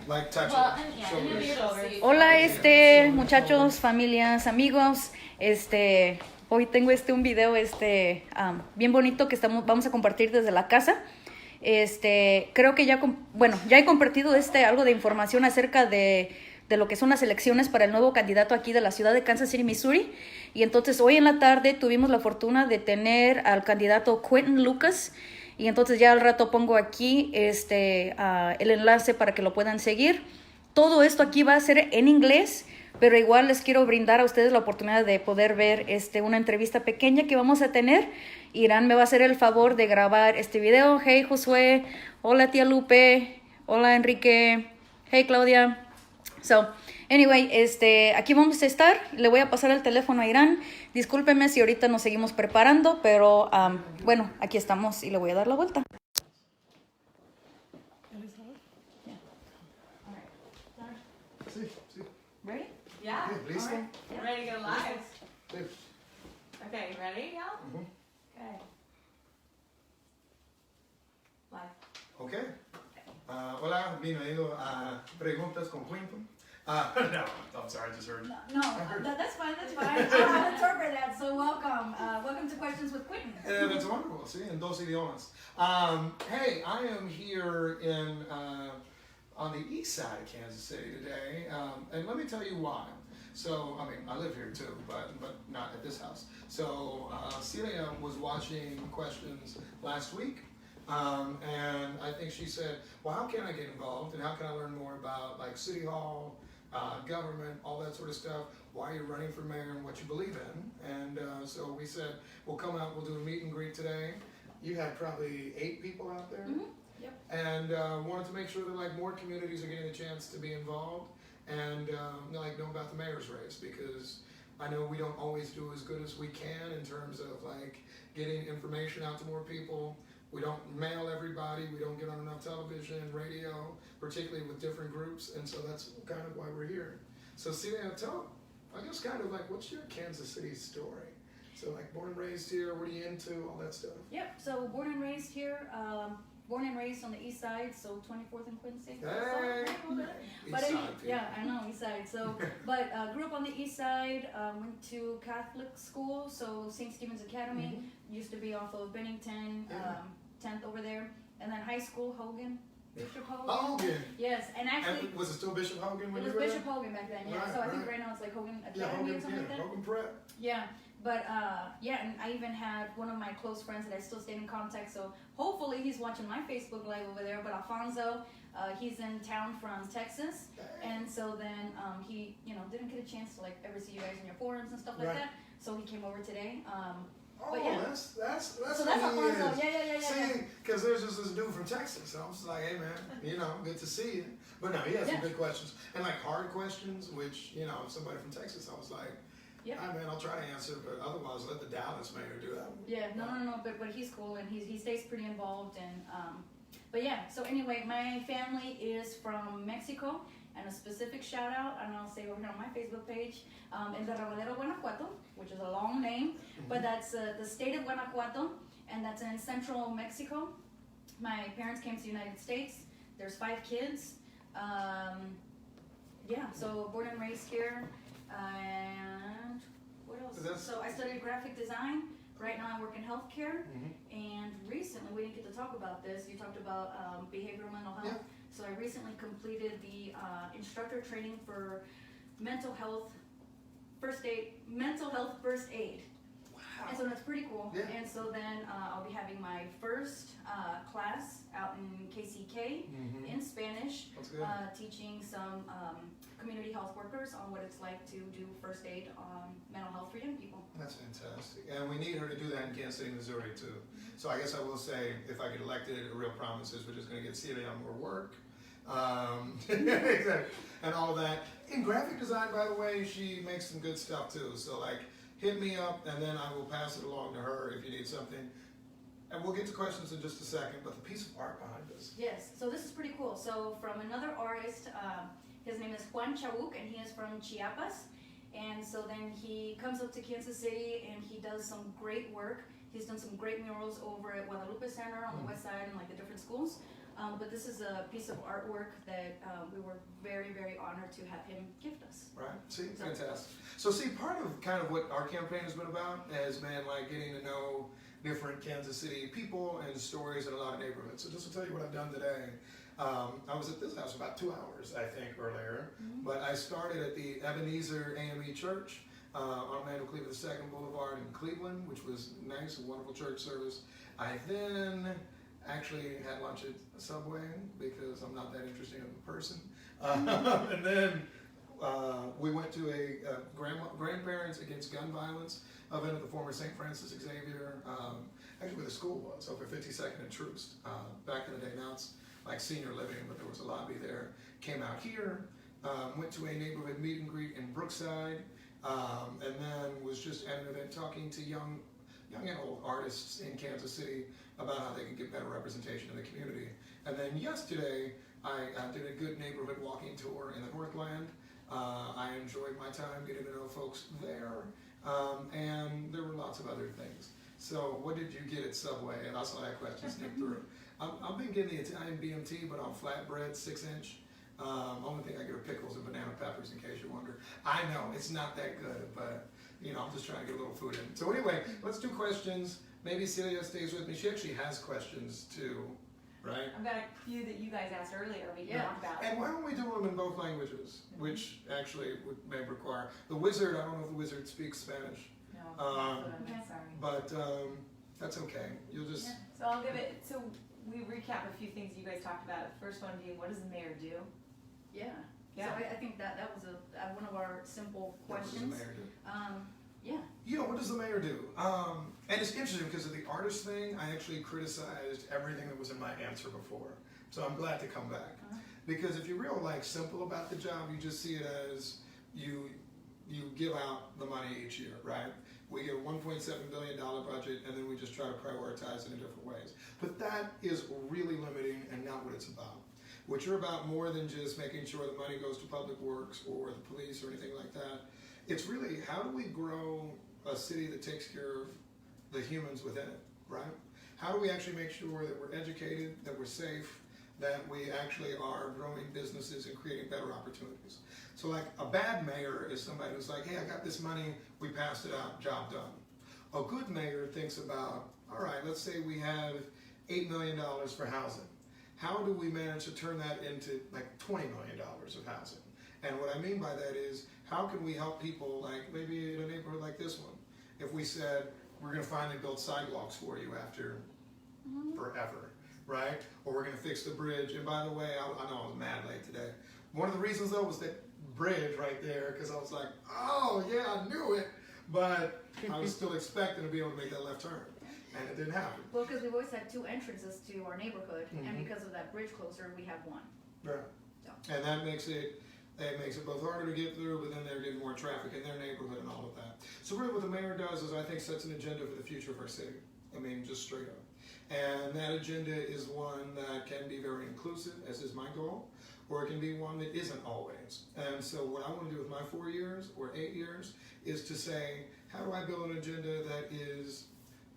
Like touch Well, it. and, yeah, Shoulders. and you'll be able to see. Hola, muchachos, familias, amigos. Hoy tengo un video, bien bonito que vamos a compartir desde la casa. Creo que ya he compartido algo de información acerca de lo que son las elecciones para el nuevo candidato aquí de la ciudad de Kansas City, Missouri. Y entonces hoy en la tarde tuvimos la fortuna de tener al candidato Quentin Lucas. Y entonces ya al rato pongo aquí el enlace para que lo puedan seguir. Todo esto aquí va a ser en inglés, pero igual les quiero brindar a ustedes la oportunidad de poder ver una entrevista pequeña que vamos a tener. Irán me va a hacer el favor de grabar este video. Hey, Josué. Hola, tía Lupe. Hola, Enrique. Hey, Claudia. So, anyway, aquí vamos a estar. Le voy a pasar el teléfono a Irán. Discúlpeme si ahorita nos seguimos preparando, pero bueno, aquí estamos y le voy a dar la vuelta. Sí. Ready? Yeah. ¿Listo? All right. Yeah. Ready to go live? Sí. Okay, ready, y'all? Okay. Live. Okay. Hola, bienvenido a Preguntas con Quentin. No, I'm sorry, I just heard. No, that's fine. I'll interpret that. So welcome to Questions with Quentin. That's wonderful. See, in dos idiomas. Hey, I am here on the east side of Kansas City today, and let me tell you why. So, I mean, I live here too, but not at this house. So, Celia was watching Questions last week, and I think she said, well, how can I get involved, and how can I learn more about, like, City Hall, government, all that sort of stuff, why you're running for mayor and what you believe in. And so we said, we'll come out, we'll do a meet and greet today. You had probably 8 people out there. Mm-hmm. Yep. And wanted to make sure that like more communities are getting a chance to be involved and like know about the mayor's race, because I know we don't always do as good as we can in terms of like getting information out to more people. We don't mail everybody, we don't get on enough television and radio, particularly with different groups, and so that's kind of why we're here. So Celia, tell, I guess kind of like, what's your Kansas City story? So like born and raised here, what are you into, all that stuff? Yep, so born and raised here, born and raised on the east side, so 24th and Quincy. Hey! But East side, yeah, I know, east side. So, but grew up on the east side, went to Catholic school, so St. Stephen's Academy, used to be off of Bennington, 10th over there. And then high school, Hogan, Bishop Hogan. Hogan! Yes, and actually, And was it still Bishop Hogan when it was you were Bishop there? Hogan back then, yeah. Right, So I think right. right now it's like Hogan Yeah, Academy Hogan, or something like that. Hogan Prep. Yeah, but yeah, and I even had one of my close friends that I still stay in contact, so hopefully he's watching my Facebook Live over there, but Alfonso, he's in town from Texas, and so then he, didn't get a chance to like ever see you guys in your forums and stuff like Right. that, so he came over today. Oh, But yeah. that's So what that's he Alfonso, is. yeah. See, because there's just this dude from Texas, so I was like, hey man, good to see you. But no, he has some Yeah. good questions. And like hard questions, which, somebody from Texas, I was like, Yeah. "All right, man, I'll try to answer, but otherwise let the Dallas mayor do that. Yeah, no, but he's cool and he stays pretty involved and but yeah. So anyway, my family is from Mexico, and a specific shout out, and I'll say over here on my Facebook page, in Derramadero, Guanajuato, which is a long name, but that's the state of Guanajuato, and that's in central Mexico. My parents came to the United States. There's 5 kids. Yeah, so born and raised here, and what else? So I studied graphic design. Right now I work in healthcare, and recently, we didn't get to talk about this, you talked about behavioral mental health. Yeah. So I recently completed the instructor training for mental health first aid. Wow. And so that's pretty cool. Yeah. And so then I'll be having my first class out in KCK in Spanish, That's good. teaching some community health workers on what it's like to do first aid on mental health for young people. That's fantastic. And we need her to do that in Kansas City, Missouri, too. So I guess I will say, if I get elected, a real promise is we're just going to get Celia on more work. Exactly. And all of that. In graphic design, by the way, she makes some good stuff, too. So, like, hit me up, and then I will pass it along to her if you need something. And we'll get to questions in just a second, but the piece of art behind this. Yes, so this is pretty cool. So from another artist, his name is Juan Chabuc, and he is from Chiapas. And so then he comes up to Kansas City, and he does some great work. He's done some great murals over at Guadalupe Center on the west side and like the different schools. But this is a piece of artwork that we were very, very honored to have him gift us. Right. See, fantastic. So see, part of kind of what our campaign has been about has been like getting to know different Kansas City people and stories in a lot of neighborhoods. So just to tell you what I've done today, I was at this house about 2 hours, I think, earlier. But I started at the Ebenezer AME Church on Emanuel Cleveland II Boulevard in Cleveland, which was nice, a wonderful church service. I then actually had lunch at Subway because I'm not that interesting of a person. And then we went to a Grandparents Against Gun Violence event at the former St. Francis Xavier, actually where the school was, over 52nd and Troost. Back in the day, now it's like senior living, but there was a lobby there. Came out here, went to a neighborhood meet and greet in Brookside, and then was just at an event talking to young and old artists in Kansas City about how they can get better representation in the community. And then yesterday, I did a good neighborhood walking tour in the Northland. I enjoyed my time getting to know folks there, and there were lots of other things. So what did you get at Subway? And I saw that question sneak through. I've been getting the Italian BMT, but on flatbread, 6-inch. Only thing I get are pickles and banana peppers, in case you wonder. I know, it's not that good, but you know, I'm just trying to get a little food in. So anyway, let's do questions. Maybe Celia stays with me. She actually has questions too, right? I've got a few that you guys asked earlier we can talk about. And why don't we do them in both languages, which actually may require. The wizard, I don't know if the wizard speaks Spanish. No, that's what I meant, sorry. But that's okay. You'll just... Yeah. So I'll give it, so we recap a few things you guys talked about. The first one being, what does the mayor do? Yeah. Yeah. So I think that was one of our simple questions. What does the mayor do? Yeah. You know, what does the mayor do? And it's interesting because of the artist thing, I actually criticized everything that was in my answer before. So I'm glad to come back. Because if you're real simple about the job, you just see it as you give out the money each year, right? We get a $1.7 billion budget, and then we just try to prioritize it in different ways. But that is really limiting and not what it's about. What you're about more than just making sure the money goes to public works or the police or anything like that. It's really, how do we grow a city that takes care of the humans within it, right? How do we actually make sure that we're educated, that we're safe, that we actually are growing businesses and creating better opportunities? So like a bad mayor is somebody who's like, hey, I got this money, we passed it out, job done. A good mayor thinks about, all right, let's say we have $8 million for housing. How do we manage to turn that into like $20 million of housing? And what I mean by that is, how can we help people, like maybe in a neighborhood like this one, if we said, we're gonna finally build sidewalks for you after forever, right? Or we're gonna fix the bridge. And by the way, I know I was mad late today. One of the reasons though was that bridge right there, because I was like, oh yeah, I knew it, but I was still expecting to be able to make that left turn. And it didn't happen. Well, because we've always had 2 entrances to our neighborhood, and because of that bridge closure, we have 1. Right. So. And that makes it both harder to get through, but then they're getting more traffic in their neighborhood and all of that. So really what the mayor does is I think sets an agenda for the future of our city. I mean, just straight up. And that agenda is one that can be very inclusive, as is my goal, or it can be one that isn't always. And so what I want to do with my 4 years or 8 years is to say, how do I build an agenda that is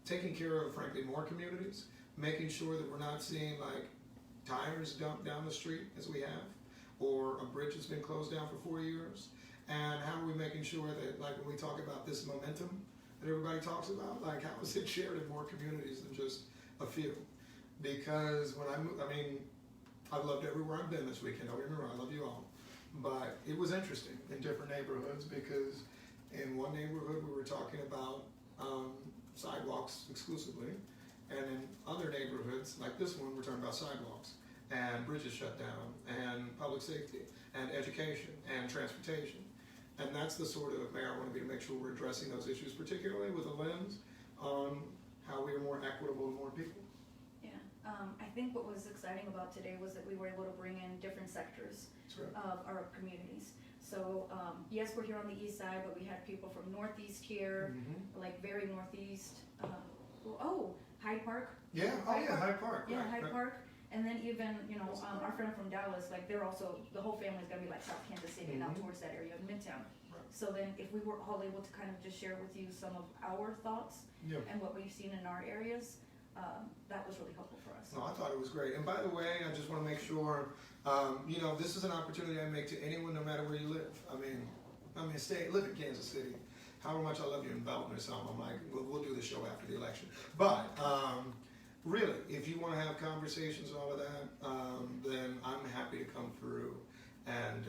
taking care of, frankly, more communities, making sure that we're not seeing like tires dumped down the street as we have, or a bridge that's been closed down for 4 years, and how are we making sure that, like when we talk about this momentum that everybody talks about, like how is it shared in more communities than just a few? Because when I moved, I mean, I've loved everywhere I've been this weekend, don't get me wrong, I love you all, but it was interesting in different neighborhoods because in one neighborhood we were talking about sidewalks exclusively, and in other neighborhoods, like this one, we're talking about sidewalks, and bridges shut down, and public safety, and education, and transportation. And that's the sort of mayor I want to be, to make sure we're addressing those issues, particularly with a lens on how we are more equitable to more people. Yeah, I think what was exciting about today was that we were able to bring in different sectors of our communities. So yes, we're here on the east side, but we had people from northeast here, like very northeast. Hyde Park. Yeah, Hyde Park. Yeah, right, Hyde right. Park. And then even, our friend from Dallas, like they're also, the whole family's gonna be like South Kansas City and out towards that area of Midtown. Right. So then if we were all able to kind of just share with you some of our thoughts Yeah. and what we've seen in our areas, that was really helpful for us. No, I thought it was great. And by the way, I just want to make sure, you know, this is an opportunity I make to anyone, no matter where you live. I mean, live in Kansas City. However much I love you in Belton or something, I'm like, we'll do the show after the election. But really, if you want to have conversations and all of that, then I'm happy to come through and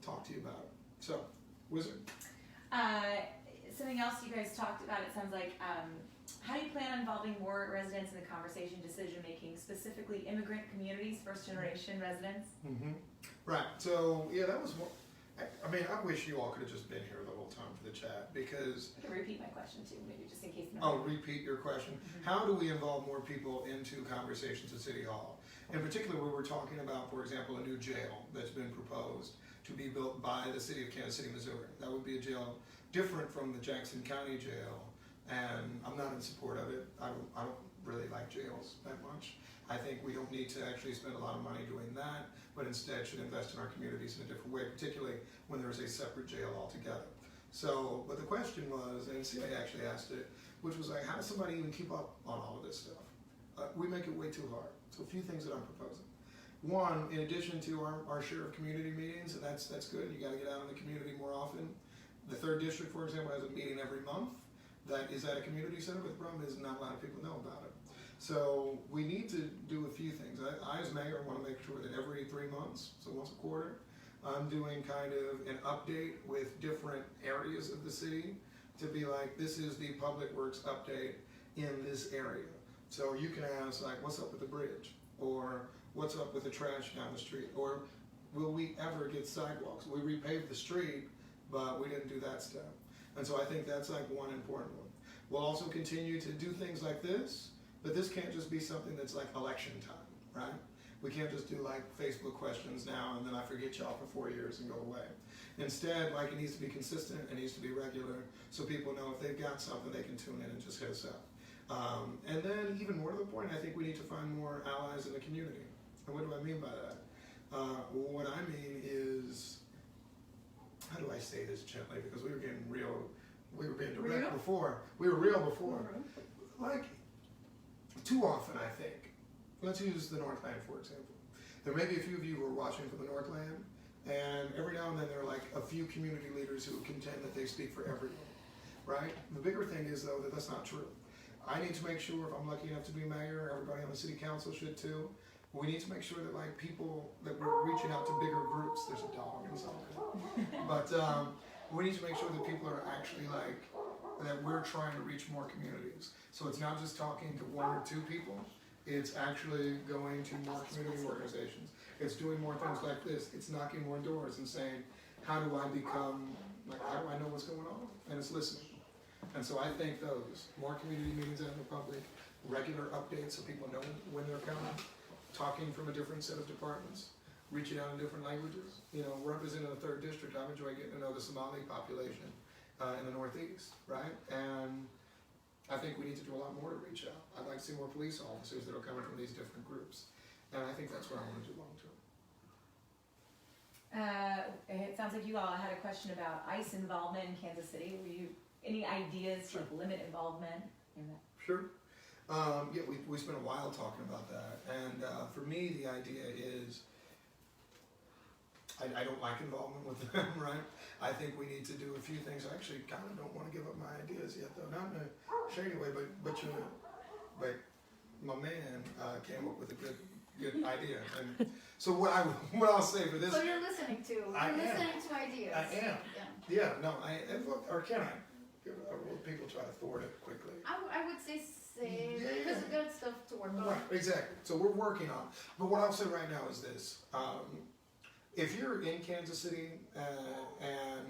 talk to you about it. So, Wizard. Something else you guys talked about, it sounds like, how do you plan on involving more residents in the conversation, decision making, specifically immigrant communities, first generation residents? Mm-hmm. Right. So yeah, that was one. I mean, I wish you all could have just been here the whole time for the chat because. I can repeat my question too, maybe just in case. Oh, repeat your question. How do we involve more people into conversations at City Hall? In particular, we were talking about, for example, a new jail that's been proposed to be built by the city of Kansas City, Missouri. That would be a jail different from the Jackson County Jail, and I'm not in support of it. I don't really like jails that much. I think we don't need to actually spend a lot of money doing that, but instead should invest in our communities in a different way, particularly when there's a separate jail altogether. So, but the question was, and CIA actually asked it, which was like, how does somebody even keep up on all of this stuff? We make it way too hard. So a few things that I'm proposing. One, in addition to our share of community meetings, and that's good, you gotta get out in the community more often. The 3rd District, for example, has a meeting every month that is at a community center, but the problem is not a lot of people know about it. So we need to do a few things. I as mayor want to make sure that every 3 months, so once a quarter, I'm doing kind of an update with different areas of the city to be like, this is the public works update in this area. So you can ask like, what's up with the bridge? Or what's up with the trash down the street? Or will we ever get sidewalks? We repaved the street, but we didn't do that stuff. And so I think that's like one important one. We'll also continue to do things like this, but this can't just be something that's like election time, right? We can't just do like Facebook questions now and then I forget y'all for 4 years and go away. Instead, like it needs to be consistent, it needs to be regular, so people know if they've got something they can tune in and just hit us up. And then even more to the point, I think we need to find more allies in the community. And what do I mean by that? What I mean is, how do I say this gently? Because we were getting real, we were being direct before. We were real before. Like, too often I think, let's use the Northland for example. There may be a few of you who are watching from the Northland, and every now and then there are like a few community leaders who contend that they speak for everyone, right? The bigger thing is though that that's not true. I need to make sure if I'm lucky enough to be mayor, everybody on the city council should too. We need to make sure that like people, that we're reaching out to bigger groups. There's a dog and something. But we need to make sure that people are actually like, that we're trying to reach more communities. So it's not just talking to 1 or 2 people, it's actually going to more community organizations. It's doing more things like this. It's knocking more doors and saying, how do I become, like how do I know what's going on? And it's listening. And so I think those, more community meetings out in the public, regular updates so people know when they're coming, talking from a different set of departments, reaching out in different languages. You know, representing the 3rd District, I enjoy getting to know the Somali population in the Northeast, right? And I think we need to do a lot more to reach out. I'd like to see more police officers that are coming from these different groups. And I think that's what I want to do long term. It sounds like you all had a question about ICE involvement in Kansas City. Were you, any ideas to limit involvement in that? Sure. Yeah, we spent a while talking about that. And for me, the idea is, I don't like involvement with them, right? I think we need to do a few things. I actually kind of don't want to give up my ideas yet, though. Not in a shady way, but my man came up with a good idea. And so what I'll say for this. So you're listening to. You're listening to ideas. I am. Yeah. No. Or can I? Or will people try to thwart it quickly? I would say because we've got stuff to work on. Right. Exactly. So we're working on. But what I'll say right now is this. If you're in Kansas City and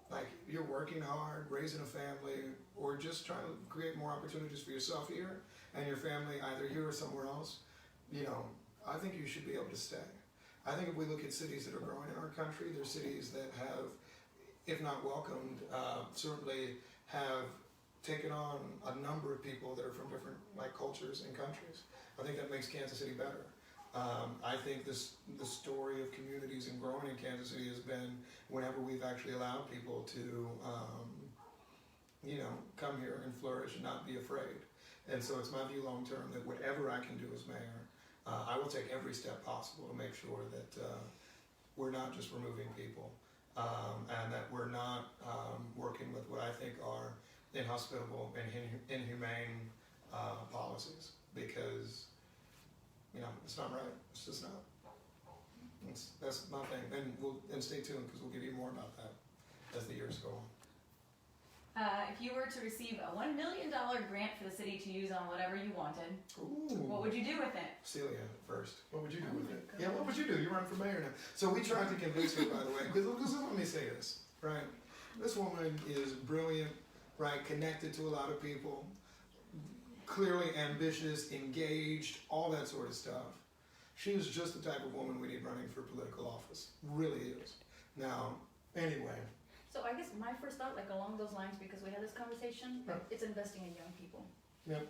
like you're working hard, raising a family, or just trying to create more opportunities for yourself here and your family either here or somewhere else, you know, I think you should be able to stay. I think if we look at cities that are growing in our country, they're cities that have, if not welcomed, certainly have taken on a number of people that are from different like cultures and countries. I think that makes Kansas City better. I think the story of communities and growing in Kansas City has been whenever we've actually allowed people to, you know, come here and flourish and not be afraid. And so it's my view long term that whatever I can do as mayor, I will take every step possible to make sure that we're not just removing people, and that we're not working with what I think are inhospitable and inhumane policies, because it's not right. It's just not. That's my thing, and stay tuned because we'll give you more about that as the years go on. If you were to receive a $1 million grant for the city to use on whatever you wanted, Ooh. what would you do with it? Celia first. What would you do with it? Yeah, what would you do? You're running for mayor now. So we tried to convince her, by the way, because let me say this, right? This woman is brilliant, right? Connected to a lot of people, clearly ambitious, engaged, all that sort of stuff. She is just the type of woman we need running for political office. Really is. Now, anyway. So I guess my first thought, like along those lines, because we had this conversation, Yeah. it's investing in young people. Yeah.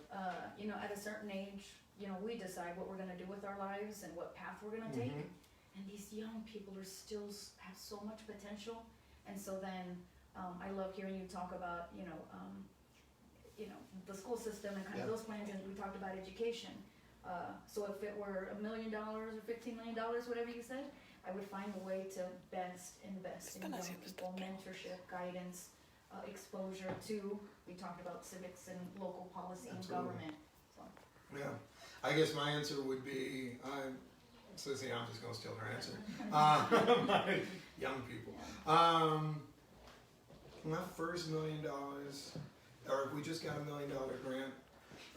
At a certain age, we decide what we're gonna do with our lives and what path we're gonna take. Mhm. And these young people are still have so much potential. And so then, I love hearing you talk about, the school system and kind of Yeah. those plans, and we talked about education. So if it were $1 million or $15 million, whatever you said, I would find a way to best invest in young people, mentorship, guidance, exposure to, we talked about civics and local policy and Absolutely. government, so. Yeah. I guess my answer would be, I'm just gonna steal her answer. Young people. My first $1 million, or if we just got $1 million grant,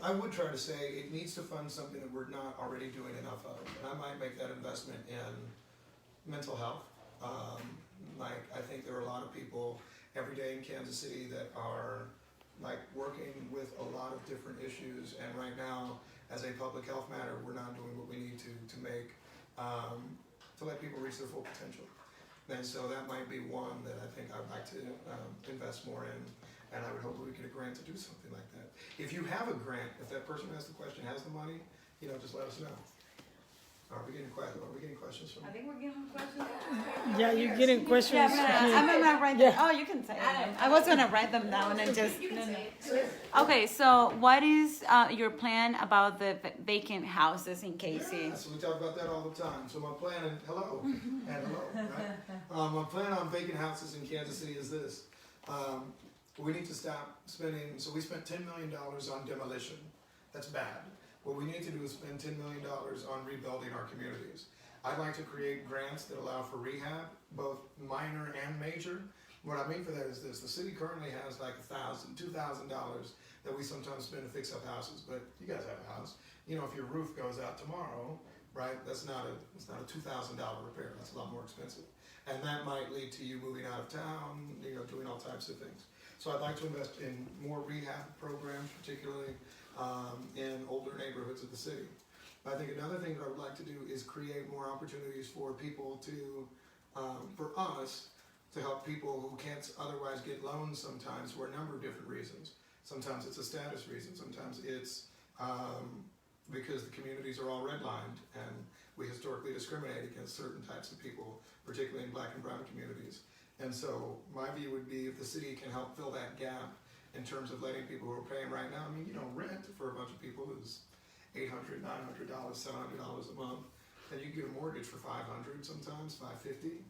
I would try to say it needs to fund something that we're not already doing enough of. And I might make that investment in mental health. I think there are a lot of people every day in Kansas City that are working with a lot of different issues, and right now, as a public health matter, we're not doing what we need to make to let people reach their full potential. And so that might be one that I think I'd like to invest more in, and I would hope we could get a grant to do something like that. If you have a grant, if that person who has the question has the money, just let us know. Are we getting questions from? I think we're getting questions. Yeah, you're getting questions. I'm gonna write them. Yeah. Oh, you can say them. I was gonna write them down and just. You can say it. Okay, so what is your plan about the vacant houses in Casey? Yeah, so we talk about that all the time. So my plan, and hello, right? My plan on vacant houses in Kansas City is this. We need to stop spending, so we spent $10 million on demolition. That's bad. What we need to do is spend $10 million on rebuilding our communities. I'd like to create grants that allow for rehab, both minor and major. What I mean for that is this: the city currently has $1,000, $2,000 that we sometimes spend to fix up houses, but you guys have a house. If your roof goes out tomorrow, right, it's not a $2,000 repair, that's a lot more expensive. And that might lead to you moving out of town, doing all types of things. So I'd like to invest in more rehab programs, particularly in older neighborhoods of the city. I think another thing that I would like to do is create more opportunities for people to, for us, to help people who can't otherwise get loans sometimes for a number of different reasons. Sometimes it's a status reason, sometimes it's because the communities are all redlined and we historically discriminate against certain types of people, particularly in black and brown communities. And so my view would be if the city can help fill that gap in terms of letting people who are paying right now, rent for a bunch of people is $800, $900, $700 a month, and you get a mortgage for $500 sometimes, $550.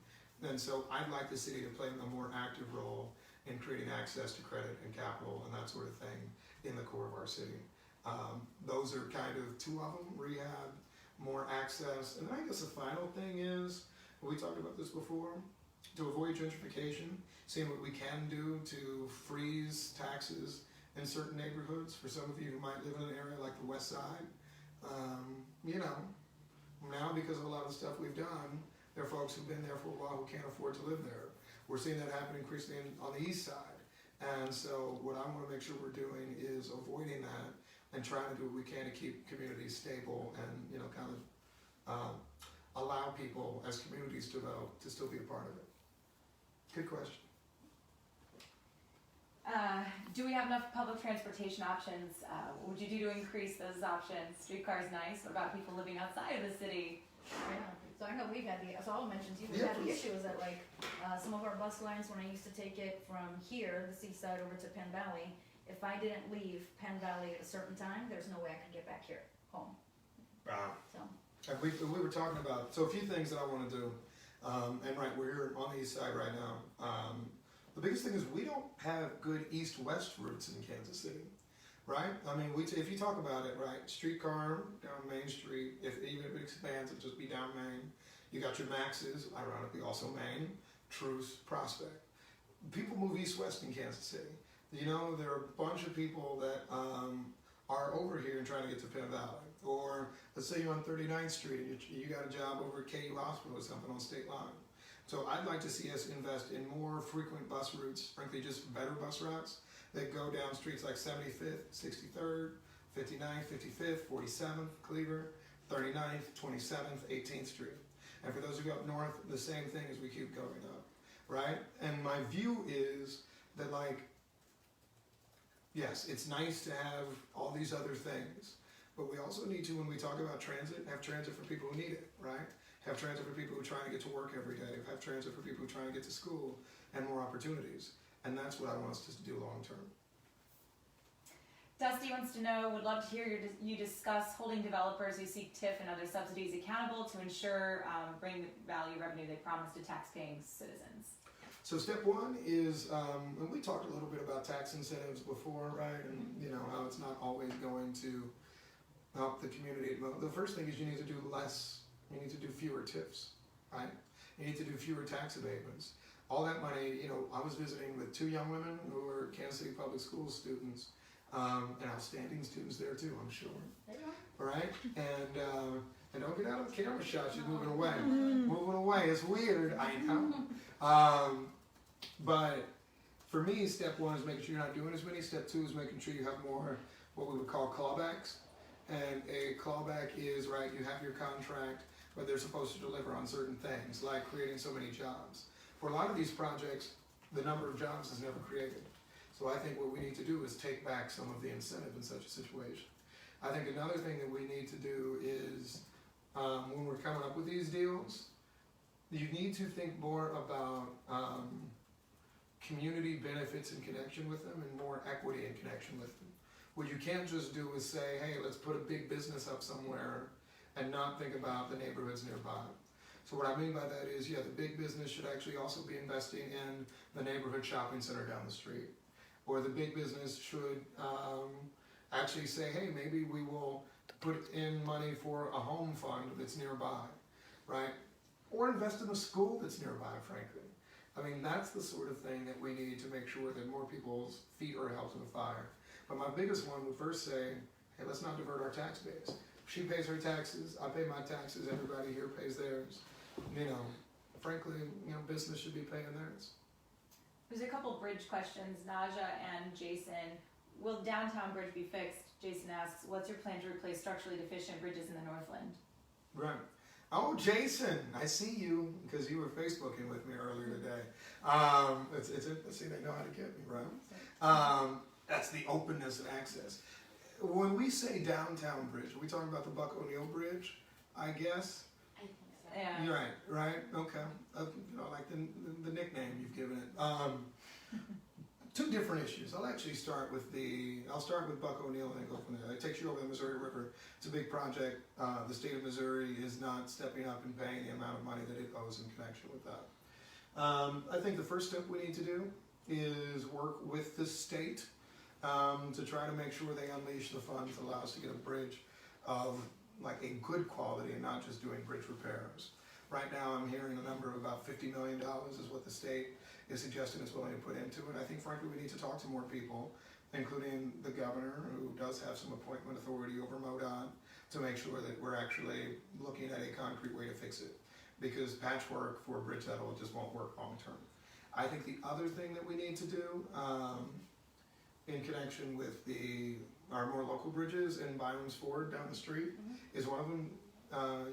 And so I'd like the city to play a more active role in creating access to credit and capital and that sort of thing in the core of our city. Those are kind of two of them: rehab, more access, and I guess the final thing is, we talked about this before, to avoid gentrification, seeing what we can do to freeze taxes in certain neighborhoods. For some of you who might live in an area like the West Side, now because of a lot of the stuff we've done, there are folks who've been there for a while who can't afford to live there. We're seeing that happen increasingly on the East Side. And so what I want to make sure we're doing is avoiding that and trying to do what we can to keep communities stable and, allow people as communities to still be a part of it. Good question. Do we have enough public transportation options? What would you do to increase those options? Streetcar's nice. What about people living outside of the city? Yeah, so I know we've had so I'll mention to you, we've had the issue is that some of our bus lines, when I used to take it from here, the seaside, over to Penn Valley, if I didn't leave Penn Valley at a certain time, there's no way I could get back here home. So And we were talking about, so a few things that I want to do, and right, we're here on the east side right now. The biggest thing is we don't have good east-west routes in Kansas City, right? I mean, if you talk about it, right, streetcar down Main Street, even if it expands, it'll just be down Main. You got your Maxes, ironically also Main, Truce, Prospect. People move east-west in Kansas City. You know, there are a bunch of people that are over here and trying to get to Penn Valley. Or let's say you're on 39th Street and you got a job over at KU Hospital or something on State Line. So I'd like to see us invest in more frequent bus routes, frankly just better bus routes that go down streets like 75th, 63rd, 59th, 55th, 47th, Cleaver, 39th, 27th, 18th Street. And for those who go up north, the same thing as we keep going up, right? And my view is that, like, yes, it's nice to have all these other things, but we also need to, when we talk about transit, have transit for people who need it, right? Have transit for people who are trying to get to work every day. Have transit for people who are trying to get to school and more opportunities. And that's what I want us to do long term. Dusty wants to know, would love to hear you discuss holding developers who seek TIF and other subsidies accountable to ensure bring the value revenue they promise to tax-paying citizens. So step one is, and we talked a little bit about tax incentives before, right? And you know how it's not always going to help the community. The first thing is you need to do less. You need to do fewer TIFs, right? You need to do fewer tax abatements. All that money, you know, I was visiting with 2 young women who were Kansas City Public Schools students, and outstanding students there too, I'm sure. All right? And don't get out of the camera shot, she's moving away. Moving away, it's weird, I know. But for me, step one is making sure you're not doing as many. Step two is making sure you have more what we would call clawbacks. And a clawback is, right, you have your contract, but they're supposed to deliver on certain things, like creating so many jobs. For a lot of these projects, the number of jobs is never created. So I think what we need to do is take back some of the incentive in such a situation. I think another thing that we need to do is, when we're coming up with these deals, you need to think more about community benefits in connection with them and more equity in connection with them. What you can't just do is say, hey, let's put a big business up somewhere and not think about the neighborhoods nearby. So what I mean by that is, yeah, the big business should actually also be investing in the neighborhood shopping center down the street. Or the big business should actually say, hey, maybe we will put in money for a home fund that's nearby, right? Or invest in a school that's nearby, frankly. I mean, that's the sort of thing that we need to make sure that more people's feet are held to the fire. But my biggest one would first say, hey, let's not divert our tax base. She pays her taxes, I pay my taxes, everybody here pays theirs. You know, frankly, you know, business should be paying theirs. There's a couple bridge questions, Naja and Jason. Will downtown bridge be fixed? Jason asks, what's your plan to replace structurally deficient bridges in the Northland? Right. Oh, Jason, I see you, because you were Facebooking with me earlier today. See, they know how to get me, right? That's the openness and access. When we say downtown bridge, are we talking about the Buck O'Neill Bridge, I guess? I think so. Yeah. You're right, okay. You know, like the nickname you've given it. 2 different issues. I'll start with Buck O'Neill and then go from there. It takes you over the Missouri River. It's a big project. The state of Missouri is not stepping up and paying the amount of money that it owes in connection with that. I think the first step we need to do is work with the state to try to make sure they unleash the funds that allow us to get a bridge of like a good quality and not just doing bridge repairs. Right now I'm hearing a number of about $50 million is what the state is suggesting it's willing to put into it. I think frankly we need to talk to more people, including the governor, who does have some appointment authority over MoDOT, to make sure that we're actually looking at a concrete way to fix it. Because patchwork for a bridge that old just won't work long term. I think the other thing that we need to do in connection with our more local bridges in Byron's Ford down the street is one of them.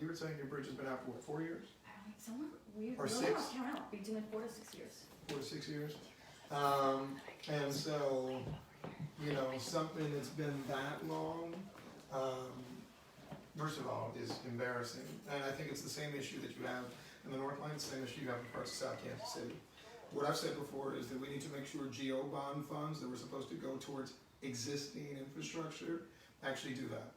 You were saying your bridge has been out for what, 4 years? I don't know, somewhere weird. Or Really 6? don't count out. Between 4 to 6 years. 4 to 6 years. And so, you know, something that's been that long, first of all, is embarrassing. And I think it's the same issue that you have in the Northland, the same issue you have in parts of South Kansas City. What I've said before is that we need to make sure GO bond funds that were supposed to go towards existing infrastructure, actually do that.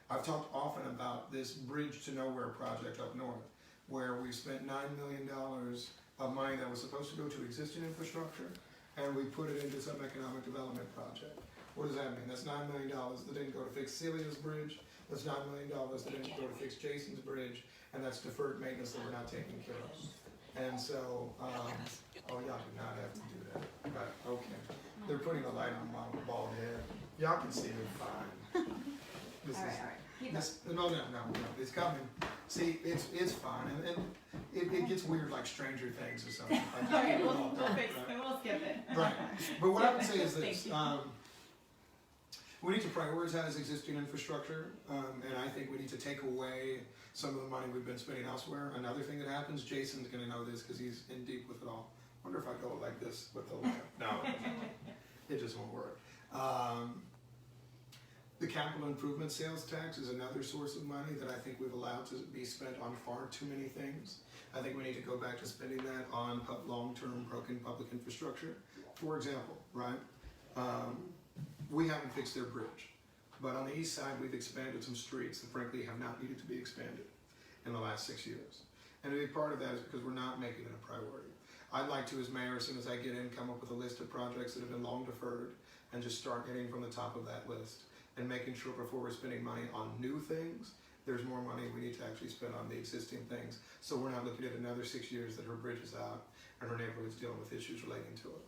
I've talked often about this Bridge to Nowhere project up north, where we spent $9 million of money that was supposed to go to existing infrastructure, and we put it into some economic development project. What does that mean? That's $9 million that didn't go to fix Celia's bridge, that's $9 million that didn't go to fix Jason's bridge, and that's deferred maintenance that we're not taking care of. And so, oh, y'all do not have to do that, but, okay. They're putting a light on my bald head. Y'all can see me fine. This All is, right, all right. Keep this, no, it's coming. See, it's fine, and it gets weird like Stranger Things or something. Like, going. Okay, we'll we'll all done, fix right? it. We'll skip it. Right. But what I would say is this. Thank you. We need to prioritize existing infrastructure, and I think we need to take away some of the money we've been spending elsewhere. Another thing that happens, Jason's going to know this because he's in deep with it all. I wonder if I go like this with the lamp. No, it just won't work. The capital improvement sales tax is another source of money that I think we've allowed to be spent on far too many things. I think we need to go back to spending that on long-term broken public infrastructure. For example, right? We haven't fixed their bridge, but on the east side we've expanded some streets that frankly have not needed to be expanded in the last 6 years. And a big part of that is because we're not making it a priority. I'd like to, as mayor, as soon as I get in, come up with a list of projects that have been long deferred and just start getting from the top of that list and making sure before we're spending money on new things, there's more money we need to actually spend on the existing things. So we're not looking at another 6 years that her bridge is out and her neighborhood's dealing with issues relating to it.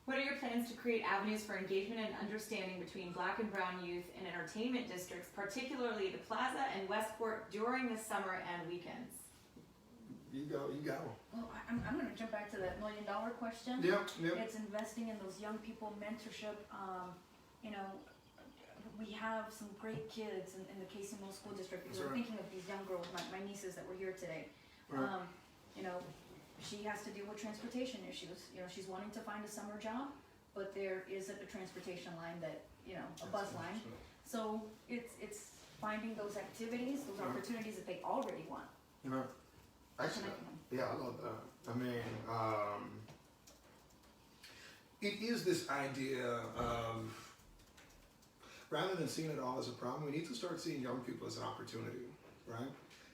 What are your plans to create avenues for engagement and understanding between Black and Brown youth in entertainment districts, particularly the Plaza and Westport, during the summer and weekends? You go. Well, I'm going to jump back to that $1 million question. Yep. It's investing in those young people, mentorship. You know, we have some great kids in the Casey Middle School District. That's We're right. thinking of these young girls, my nieces that were here today. Right. You know, she has to deal with transportation issues. You know, she's wanting to find a summer job, but there isn't a transportation line that, you know, a bus line. So it's finding those activities, those opportunities that they already want. You know, actually, yeah, I love that. I mean, it is this idea of, rather than seeing it all as a problem, we need to start seeing young people as an opportunity, right?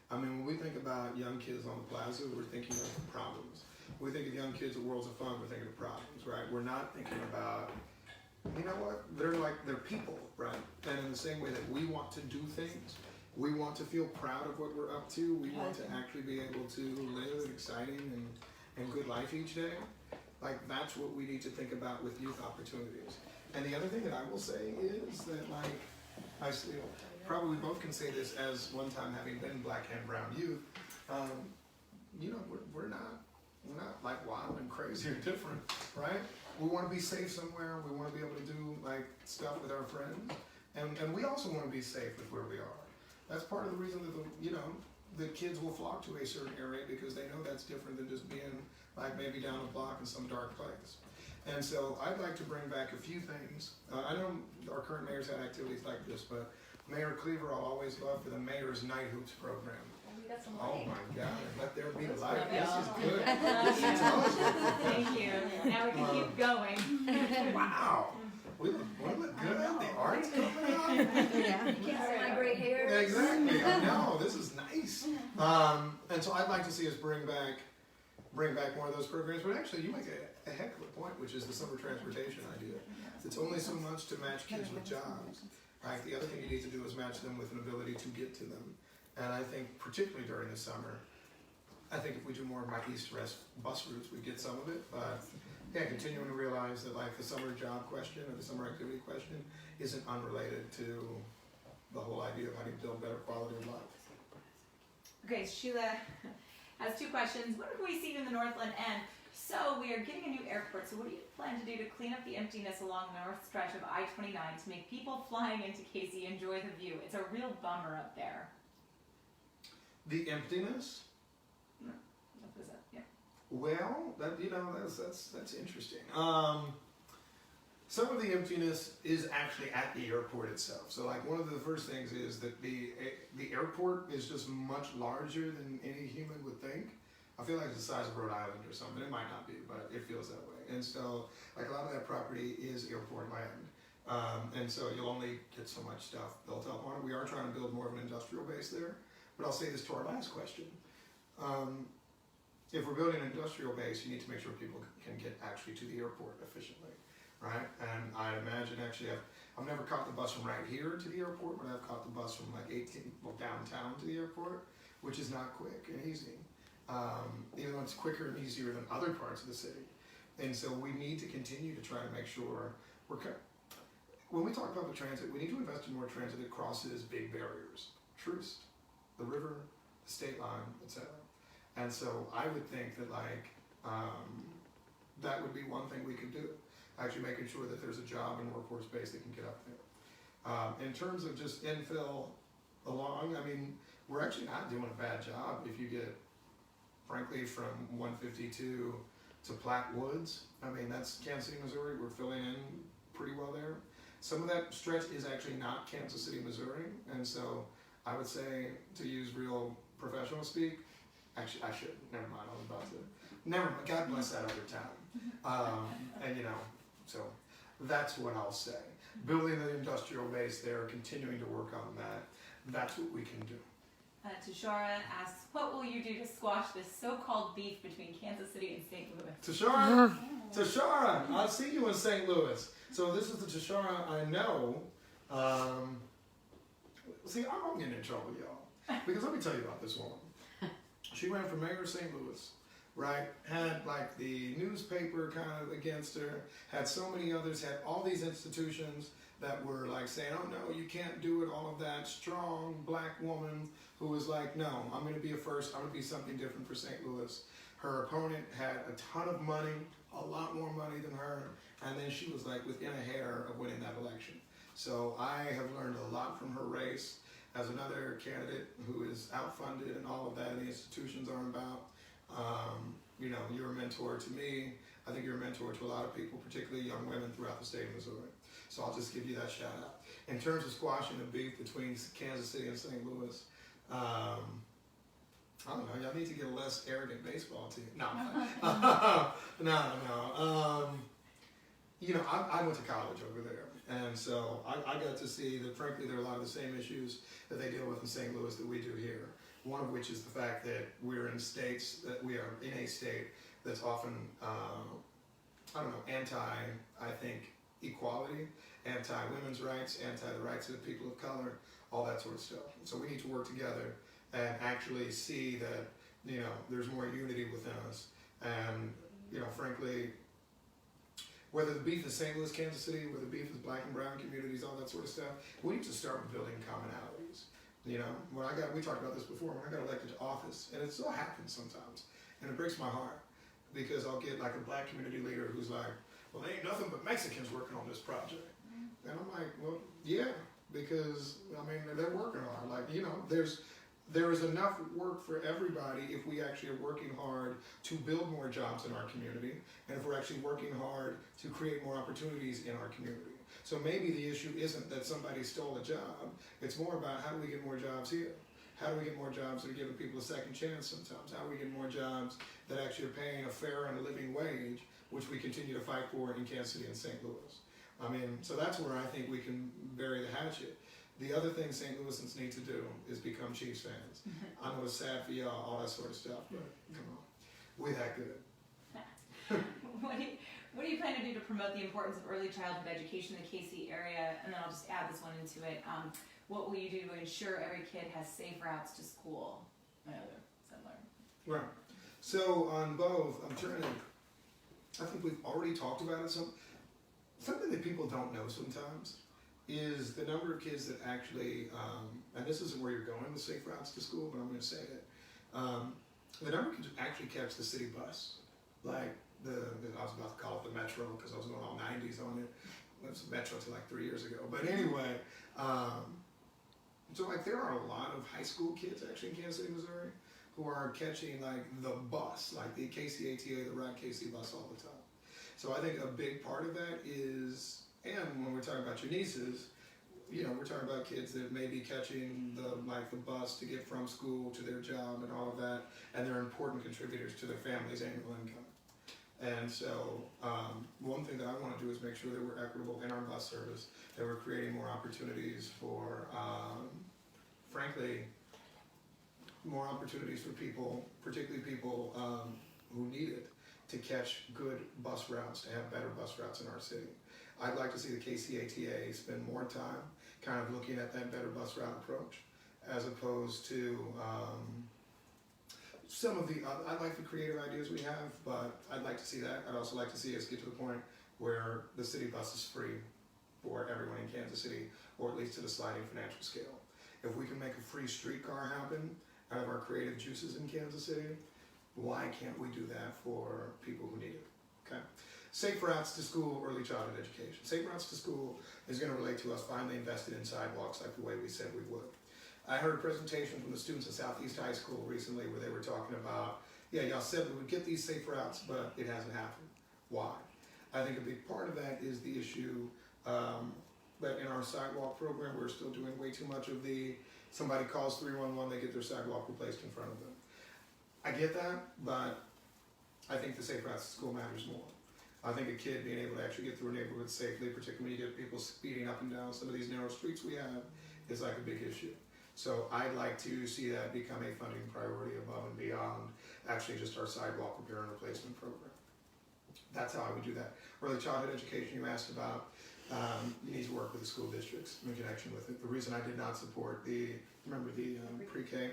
I mean, when we think about young kids on the plaza, we're thinking of problems. When we think of young kids at Worlds of Fun, we're thinking of problems, right? We're not thinking about, you know what, they're people, right? And in the same way that we want to do things, we want to feel proud of what we're up to, we want to actually be able to live an exciting and good life each day. Like, that's what we need to think about with youth opportunities. And the other thing that I will say is that, like, I see, probably we both can say this as one time having been Black and Brown youth. You know, we're not like wild and crazy or different, right? We want to be safe somewhere. We want to be able to do like stuff with our friends, and we also want to be safe with where we are. That's part of the reason that the kids will flock to a certain area because they know that's different than just being like maybe down a block in some dark place. And so I'd like to bring back a few things. I know our current mayor's had activities like this, but Mayor Cleaver I'll always love for the Mayor's Night Hoops program. We got some Oh money. my God, let there be light. Yeah. This is good. This is awesome. Thank you. Now we can keep going. Wow. We look good. The art's coming out. You can't see my gray hair. Yeah, exactly. I know. This is nice. And so I'd like to see us bring back more of those programs. But actually, you make a heck of a point, which is the summer transportation idea. It's only so much to match kids with jobs. Right? The other thing you need to do is match them with an ability to get to them. And I think, particularly during the summer, I think if we do more of my east-west bus routes, we get some of it. But yeah, continuing to realize that like the summer job question or the summer activity question isn't unrelated to the whole idea of how to build better quality of life. Okay, Sheila has two questions. What have we seen in the Northland End? So we are getting a new airport. So what do you plan to do to clean up the emptiness along the north stretch of I-29 to make people flying into Casey enjoy the view? It's a real bummer up there. The emptiness? What was that? Yeah. Well, that's interesting. Some of the emptiness is actually at the airport itself. So like one of the first things is that the airport is just much larger than any human would think. I feel like it's the size of Rhode Island or something. It might not be, but it feels that way. And so like a lot of that property is airport land. And so you'll only get so much stuff built up on it. We are trying to build more of an industrial base there. But I'll say this to our last question. If we're building an industrial base, you need to make sure people can get actually to the airport efficiently, right? And I imagine actually I've never caught the bus from right here to the airport, but I've caught the bus from like downtown to the airport, which is not quick and easy. Even though it's quicker and easier than other parts of the city. And so we need to continue to try to make sure when we talk public transit, we need to invest in more transit that crosses big barriers. Troost, the river, the state line, etc. And so I would think that that would be one thing we could do. Actually making sure that there's a job and workforce base that can get up there. In terms of just infill along, I mean, we're actually not doing a bad job if you get, frankly, from 152 to Platte Woods. I mean, that's Kansas City, Missouri. We're filling in pretty well there. Some of that stretch is actually not Kansas City, Missouri. And so I would say, to use real professional speak, actually, I shouldn't. Never mind. I was about to. Never mind. God bless that other town. And, so that's what I'll say. Building an industrial base there, continuing to work on that, that's what we can do. Tashara asks, what will you do to squash this so-called beef between Kansas City and St. Louis? Tashara, I'll see you in St. Louis. So this is the Tashara I know. See, I'm getting in trouble, y'all. Because let me tell you about this woman. She ran for mayor of St. Louis, right? Had like the newspaper kind of against her, had so many others, had all these institutions that were like saying, oh no, you can't do it, all of that. Strong black woman who was like, no, I'm going to be a first, I'm going to be something different for St. Louis. Her opponent had a ton of money, a lot more money than her, and then she was like within a hair of winning that election. So I have learned a lot from her race as another candidate who is outfunded and all of that, and the institutions aren't about. You're a mentor to me. I think you're a mentor to a lot of people, particularly young women throughout the state of Missouri. So I'll just give you that shout out. In terms of squashing the beef between Kansas City and St. Louis, I don't know, y'all need to get a less arrogant baseball team. No. No. I went to college over there. And so I got to see that, frankly, there are a lot of the same issues that they deal with in St. Louis that we do here. One of which is the fact that we're in states, that we are in a state that's often, equality, anti-women's rights, anti the rights of people of color, all that sort of stuff. So we need to work together and actually see that, there's more unity within us. And, frankly, whether the beef is St. Louis, Kansas City, whether the beef is black and brown communities, all that sort of stuff, we need to start with building commonalities. We talked about this before, when I got elected to office, and it still happens sometimes, and it breaks my heart, because I'll get like a black community leader who's like, well, there ain't nothing but Mexicans working on this project. And I'm like, well, yeah, because, they're working hard. There is enough work for everybody if we actually are working hard to build more jobs in our community, and if we're actually working hard to create more opportunities in our community. So maybe the issue isn't that somebody stole a job, it's more about how do we get more jobs here? How do we get more jobs that are giving people a second chance sometimes? How do we get more jobs that actually are paying a fair and a living wage, which we continue to fight for in Kansas City and St. Louis? So that's where I think we can bury the hatchet. The other thing St. Louisans need to do is become Chiefs fans. I know it's sad for y'all, all that sort of stuff, but come on, we're that good. What do you plan to do to promote the importance of early childhood education in the KC area? And then I'll just add this one into it. What will you do to ensure every kid has safe routes to school? Similar. Right. So on both, I think we've already talked about it. Something that people don't know sometimes is the number of kids that actually, and this isn't where you're going with safe routes to school, but I'm going to say it. The number of kids who actually catch the city bus, like I was about to call it the Metro because I was going all 90s on it. It was Metro till like 3 years ago. But anyway, so there are a lot of high school kids actually in Kansas City, Missouri, who are catching like the bus, like the KCATA, the Ride KC bus all the time. So I think a big part of that is, and when we're talking about your nieces, we're talking about kids that may be catching the bus to get from school to their job and all of that, and they're important contributors to their family's annual income. And so one thing that I want to do is make sure that we're equitable in our bus service, that we're creating more opportunities for, frankly, more opportunities for people, particularly people who need it, to catch good bus routes, to have better bus routes in our city. I'd like to see the KCATA spend more time kind of looking at that better bus route approach, as opposed to some of the, I like the creative ideas we have, but I'd like to see that. I'd also like to see us get to the point where the city bus is free for everyone in Kansas City, or at least to the sliding financial scale. If we can make a free streetcar happen out of our creative juices in Kansas City, why can't we do that for people who need it? Okay. Safe routes to school, early childhood education. Safe routes to school is going to relate to us finally invested in sidewalks like the way we said we would. I heard a presentation from the students at Southeast High School recently where they were talking about, yeah, y'all said we would get these safe routes, but it hasn't happened. Why? I think a big part of that is the issue that in our sidewalk program, we're still doing way too much of the, somebody calls 311, they get their sidewalk replaced in front of them. I get that, but I think the safe routes to school matters more. I think a kid being able to actually get through a neighborhood safely, particularly when you get people speeding up and down some of these narrow streets we have, is like a big issue. So I'd like to see that become a funding priority above and beyond actually just our sidewalk repair and replacement program. That's how I would do that. Early childhood education you asked about, you need to work with the school districts in connection with it. The reason I did not support the pre-K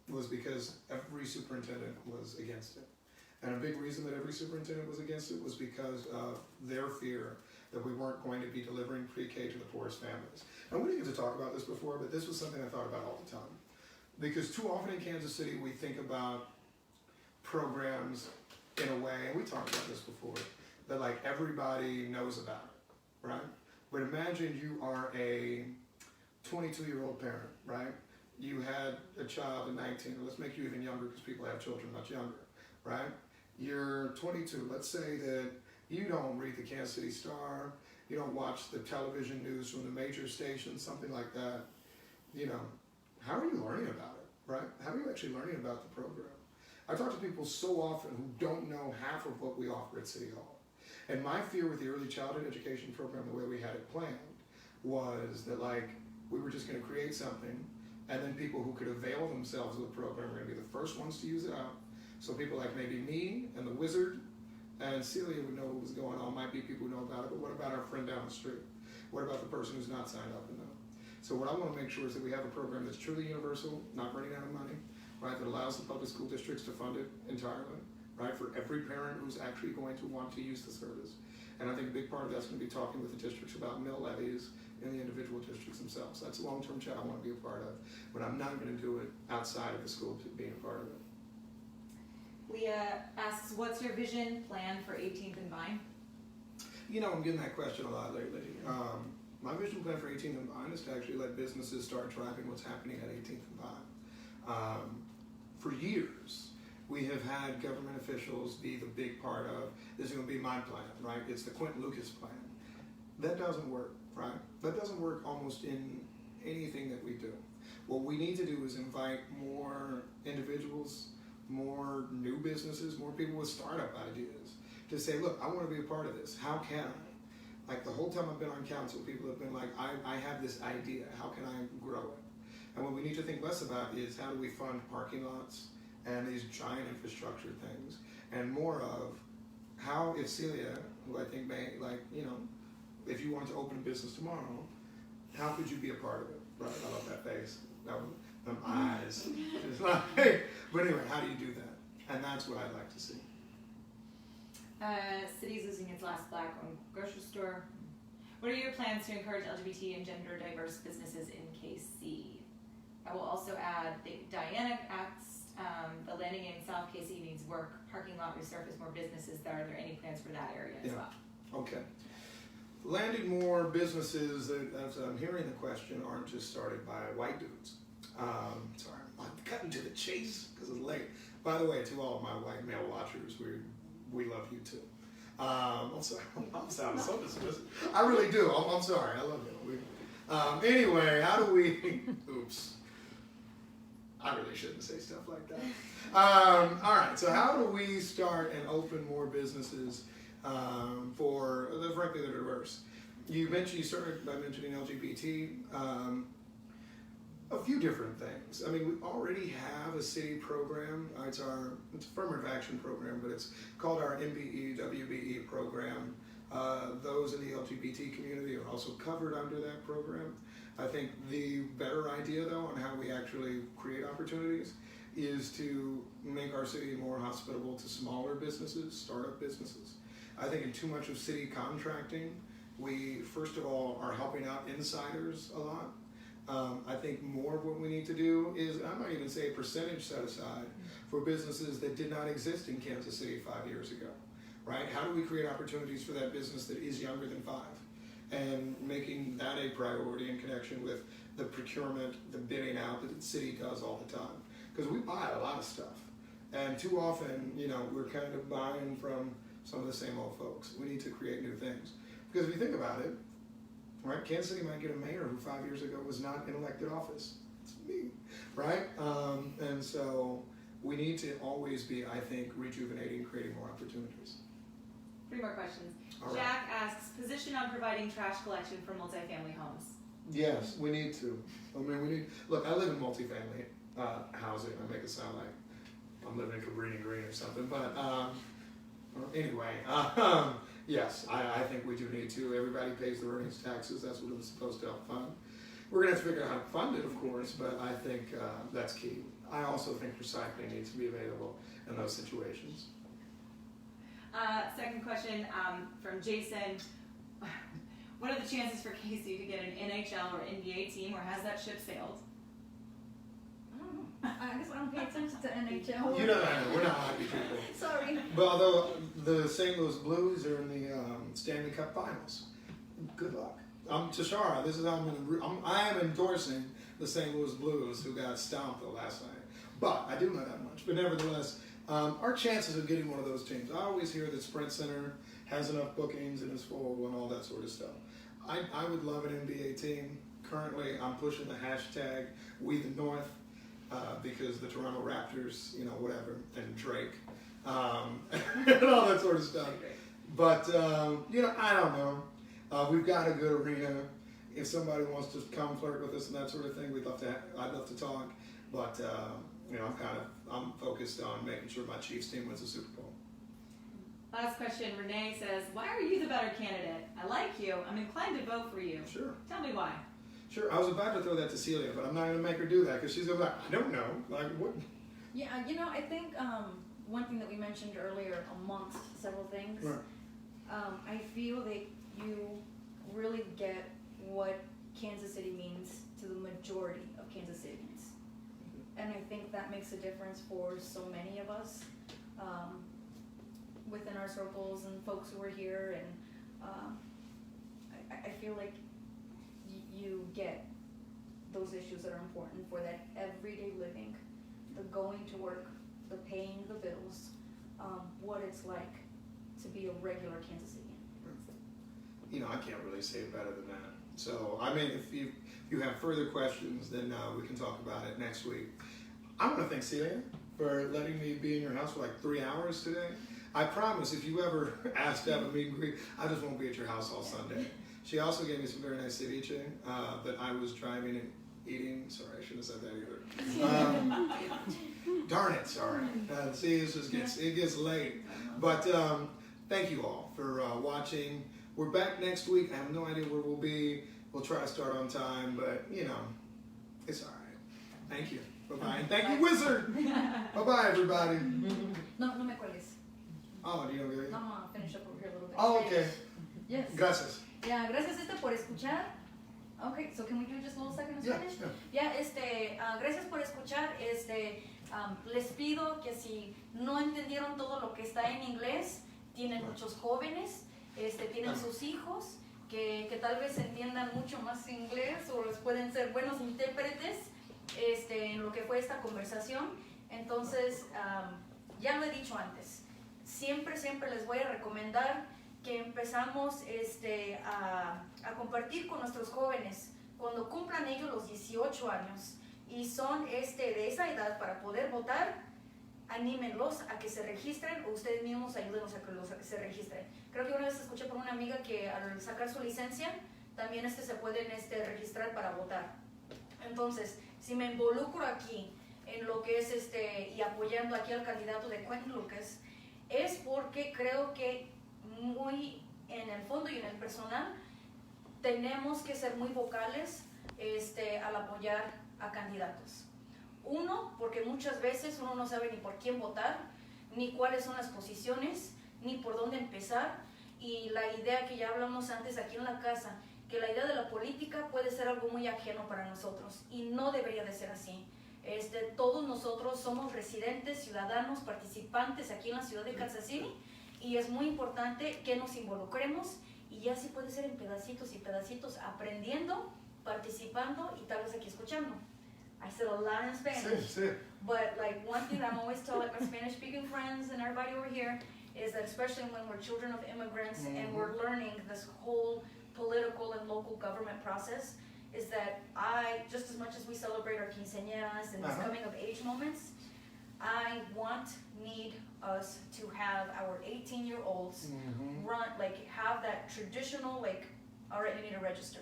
was because every superintendent was against it. And a big reason that every superintendent was against it was because of their fear that we weren't going to be delivering pre-K to the poorest families. And we didn't get to talk about this before, but this was something I thought about all the time. Because too often in Kansas City, we think about programs in a way, and we talked about this before, that like everybody knows about it, right? But imagine you are a 22-year-old parent, right? You had a child at 19, or let's make you even younger because people have children much younger, right? You're 22, let's say that you don't read the Kansas City Star, you don't watch the television news from the major stations, something like that. You know, how are you learning about it, right? How are you actually learning about the program? I talk to people so often who don't know half of what we offer at City Hall. And my fear with the early childhood education program, the way we had it planned, was that like, we were just gonna create something, and then people who could avail themselves of the program were gonna be the first ones to use it out. So people like maybe me and the wizard and Celia would know what was going on. Might be people who know about it, but what about our friend down the street? What about the person who's not signed up and know? So what I want to make sure is that we have a program that's truly universal, not running out of money, right? That allows the public school districts to fund it entirely, right? For every parent who's actually going to want to use the service. And I think a big part of that's going to be talking with the districts about mill levies in the individual districts themselves. That's a long-term chat I want to be a part of, but I'm not going to do it outside of the school being a part of it. Leah asks, what's your vision plan for 18th and Vine? You know, I'm getting that question a lot lately. My vision plan for 18th and Vine is to actually let businesses start driving what's happening at 18th and Vine. For years, we have had government officials be the big part of, this is going to be my plan, right? It's the Quentin Lucas plan. That doesn't work, right? That doesn't work almost in anything that we do. What we need to do is invite more individuals, more new businesses, more people with startup ideas to say, look, I want to be a part of this. How can I? Like the whole time I've been on council, people have been like, I have this idea. How can I grow it? And what we need to think less about is how do we fund parking lots and these giant infrastructure things, and more of how, if Celia, who I think may, like, you know, if you want to open a business tomorrow, how could you be a part of it? Right? I love that face. Them eyes. It's like, hey. But anyway, how do you do that? And that's what I'd like to see. City's losing its last black-owned grocery store. What are your plans to encourage LGBT and gender diverse businesses in KC? I will also add that Diana asks, the landing in South KC needs work, parking lot resurface, more businesses there. Are there any plans for that area as well? Okay. Landing more businesses, as I'm hearing the question, aren't just started by white dudes. Sorry, I'm cutting to the chase because it's late. By the way, to all of my white male watchers, we love you too. I'm sorry, I'm sounding so dismissive. I really do. I'm sorry. I love you. Anyway, how do we? Oops. I really shouldn't say stuff like that. All right, so how do we start and open more businesses for, frankly, the diverse? You started by mentioning LGBT. A few different things. I mean, we already have a city program. It's affirmative action program, but it's called our MBE WBE program. Those in the LGBT community are also covered under that program. I think the better idea, though, on how we actually create opportunities is to make our city more hospitable to smaller businesses, startup businesses. I think in too much of city contracting, we, first of all, are helping out insiders a lot. I think more of what we need to do is, I might even say a percentage set aside for businesses that did not exist in Kansas City 5 years ago, right? How do we create opportunities for that business that is younger than 5? And making that a priority in connection with the procurement, the bidding out that the city does all the time. Because we buy a lot of stuff. And too often, we're kind of buying from some of the same old folks. We need to create new things. Because if you think about it, right, Kansas City might get a mayor who 5 years ago was not in elected office. It's me, right? And so we need to always be, I think, rejuvenating, creating more opportunities. 3 more questions. All right. Jack asks, position on providing trash collection for multifamily homes. Yes, we need to. I mean, look, I live in multifamily housing. I make it sound like I'm living in Cabrini Green or something, but anyway, yes, I think we do need to. Everybody pays their earnings taxes. That's what it's supposed to help fund. We're going to have to figure out how to fund it, of course, but I think that's key. I also think recycling needs to be available in those situations. Second question from Jason. What are the chances for KC to get an NHL or NBA team, or has that ship sailed? I don't know. I guess I don't pay attention to NHL. You know, we're not hockey people. Sorry. But although the St. Louis Blues are in the Stanley Cup Finals, good luck. Tashara, this is how I am endorsing the St. Louis Blues, who got stomped the last night. But I do know that much. But nevertheless, our chances of getting one of those teams. I always hear that Sprint Center has enough bookings and is full and all that sort of stuff. I would love an NBA team. Currently, I'm pushing the hashtag We the North because the Toronto Raptors, whatever, and Drake, and all that sort of stuff. But I don't know. We've got a good arena. If somebody wants to come flirt with us and that sort of thing, I'd love to talk. But I'm focused on making sure my Chiefs team wins the Super Bowl. Last question. Renee says, "Why are you the better candidate? I like you. I'm inclined to vote for you. Sure. Tell me why." Sure. I was about to throw that to Celia, but I'm not going to make her do that because she's going to be like, I don't know. Like, what? Yeah, I think one thing that we mentioned earlier amongst several things, Right. I feel that you really get what Kansas City means to the majority of Kansas Cityans. And I think that makes a difference for so many of us within our circles and folks who are here. And I feel like you get those issues that are important for that everyday living, the going to work, the paying the bills, what it's like to be a regular Kansas Citian. I can't really say it better than that. So, if you have further questions, then we can talk about it next week. I want to thank Celia for letting me be in your house for like 3 hours today. I promise, if you ever ask to have a meet and greet, I just won't be at your house all Sunday. She also gave me some very nice ceviche that I was driving and eating. Sorry, I shouldn't have said that either. Darn it, sorry. See, it gets late. But thank you all for watching. We're back next week. I have no idea where we'll be. We'll try to start on time, but it's all right. Thank you. Bye-bye. And thank you, Wizard. Bye-bye, everybody. No me cuelgues. Oh, do you know what? No, I'll finish up over here a little bit. Oh, okay. Yes. Gracias. Yeah, gracias por escuchar. Okay, so can we do just a little second in Spanish? Gracias por escuchar. Les pido que si no entendieron todo lo que está en inglés, tienen muchos jóvenes, tienen sus hijos, que tal vez entiendan mucho más inglés o les pueden ser buenos intérpretes en lo que fue esta conversación. Entonces, ya lo he dicho antes, siempre les voy a recomendar que empezamos a compartir con nuestros jóvenes cuando cumplan ellos los 18 años, y son de esa edad para poder votar, anímenlos a que se registren o ustedes mismos ayúdenos a que se registren. Creo que una vez escuché por una amiga que al sacar su licencia también se pueden registrar para votar. Entonces, si me involucro aquí en lo que es y apoyando aquí al candidato de Quentin Lucas, es porque creo que muy en el fondo y en el personal tenemos que ser muy vocales al apoyar a candidatos. Uno, porque muchas veces uno no sabe ni por quién votar, ni cuáles son las posiciones, ni por dónde empezar, y la idea que ya hablamos antes aquí en la casa, que la idea de la política puede ser algo muy ajeno para nosotros, y no debería de ser así. Todos nosotros somos residentes, ciudadanos, participantes aquí en la ciudad de Kansas City, y es muy importante que nos involucremos, y ya sí puede ser en pedacitos y pedacitos, aprendiendo, participando y tal vez aquí escuchando. I said a lot in Spanish, Sí, sí. but like one thing I'm always telling my Spanish speaking friends and everybody over here is that especially when we're children of immigrants and we're learning this whole political and local government process, is that just as much as we celebrate our quinceañeras and these coming of age moments, I need us to have our 18-year-olds have that traditional, all right, you need to register.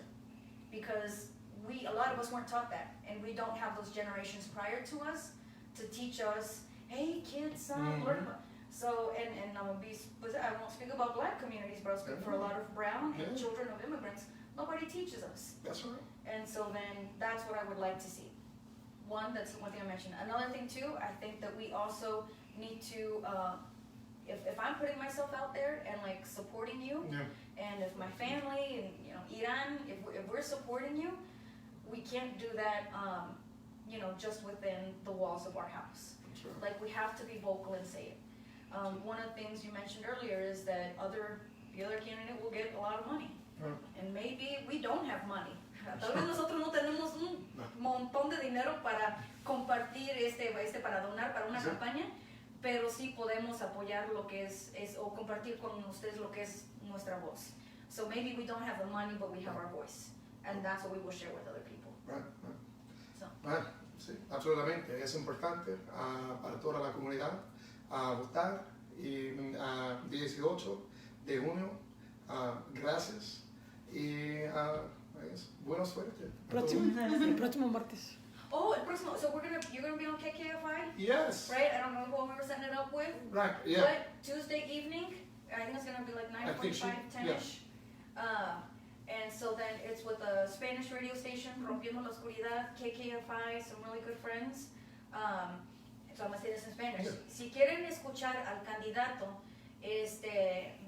Because a lot of us weren't taught that, and we don't have those generations prior to us to teach us, hey kids, learn about. So, and I won't speak about black communities, but I'll speak for a lot of brown and children of immigrants. Nobody teaches us. That's right. And so then that's what I would like to see. That's one thing I mentioned. Another thing too, I think that we also need to, if I'm putting myself out there and supporting you, and if my family and Iran, if we're supporting you, we can't do that, just within the walls of our house. That's right. We have to be vocal and say it. One of the things you mentioned earlier is that the other candidate will get a lot of money. And maybe we don't have money. Tal vez nosotros no tenemos un montón de dinero para compartir, para donar para una campaña, pero sí podemos apoyar lo que es o compartir con ustedes lo que es nuestra voz. So maybe we don't have the money, but we have our voice. And that's what we will share with other people. Right. So. Bueno, sí, absolutamente. Es importante para toda la comunidad votar y 18 de junio. Gracias y buena suerte. El próximo martes. Oh, el próximo. So you're gonna be on KKFI, Yes. right? I don't know who we were setting it up with. Right. Yeah. But Tuesday evening, I think it's gonna be 9:45, 10ish. And so then it's with a Spanish radio station, Rompiendo la Oscuridad, KKFI, some really good friends. So I'm gonna say this in Spanish. Yeah. Si quieren escuchar al candidato,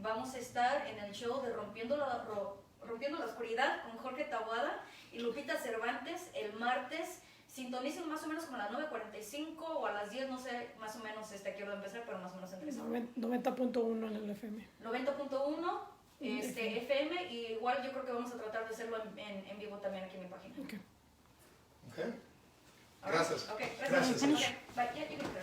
vamos a estar en el show de Rompiendo la Oscuridad con Jorge Taboada y Lupita Cervantes el martes. Sintonicen más o menos como a las 9:45 o a las 10, no sé más o menos quiero empezar, pero más o menos entre eso. 90.1 en el FM. 90.1 FM, y igual yo creo que vamos a tratar de hacerlo en vivo también aquí en mi página. Okay. Okay. Gracias. Okay, Gracias. Okay, bye. Yeah, you can go.